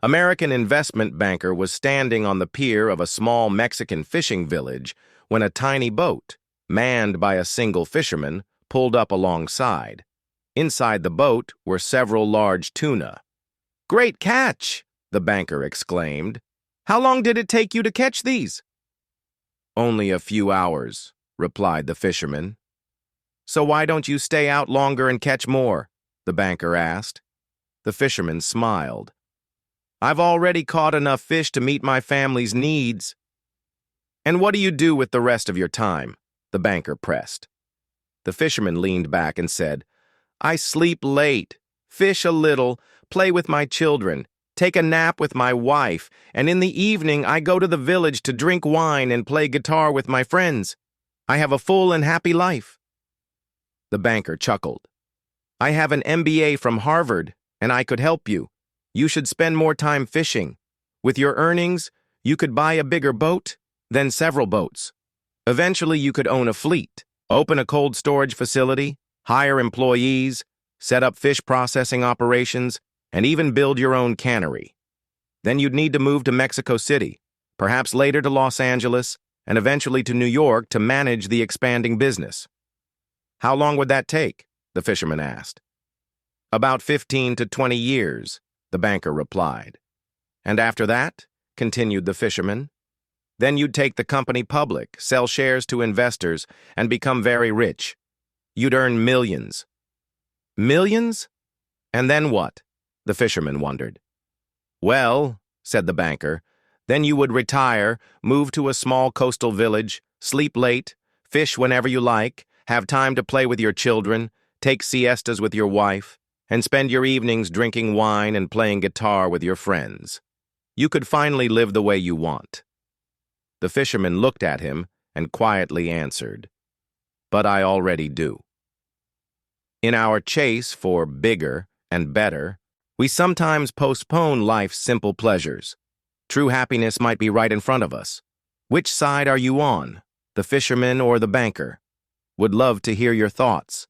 American investment banker was standing on the pier of a small Mexican fishing village when a tiny boat, manned by a single fisherman, pulled up alongside. Inside the boat were several large tuna. "Great catch!" the banker exclaimed. "How long did it take you to catch these?" "Only a few hours," replied the fisherman. "So why don't you stay out longer and catch more?" the banker asked. The fisherman smiled. "I've already caught enough fish to meet my family's needs." "And what do you do with the rest of your time?" the banker pressed. The fisherman leaned back and said, "I sleep late, fish a little, play with my children, take a nap with my wife, and in the evening I go to the village to drink wine and play guitar with my friends. I have a full and happy life." The banker chuckled. "I have an MBA from Harvard, and I could help you. You should spend more time fishing. With your earnings, you could buy a bigger boat, then several boats. Eventually, you could own a fleet, open a cold storage facility, hire employees, set up fish processing operations, and even build your own cannery. Then you'd need to move to Mexico City, perhaps later to Los Angeles, and eventually to New York to manage the expanding business." "How long would that take?" the fisherman asked. "About 15 to 20 years, the banker replied. "And after that," continued the fisherman, "then you'd take the company public, sell shares to investors, and become very rich. You'd earn millions." "Millions? And then what?" the fisherman wondered. "Well," said the banker, "then you would retire, move to a small coastal village, sleep late, fish whenever you like, have time to play with your children, take siestas with your wife, and spend your evenings drinking wine and playing guitar with your friends. You could finally live the way you want." The fisherman looked at him and quietly answered, "But I already do." In our chase for bigger and better, we sometimes postpone life's simple pleasures. True happiness might be right in front of us. Which side are you on, the fisherman or the banker? Would love to hear your thoughts.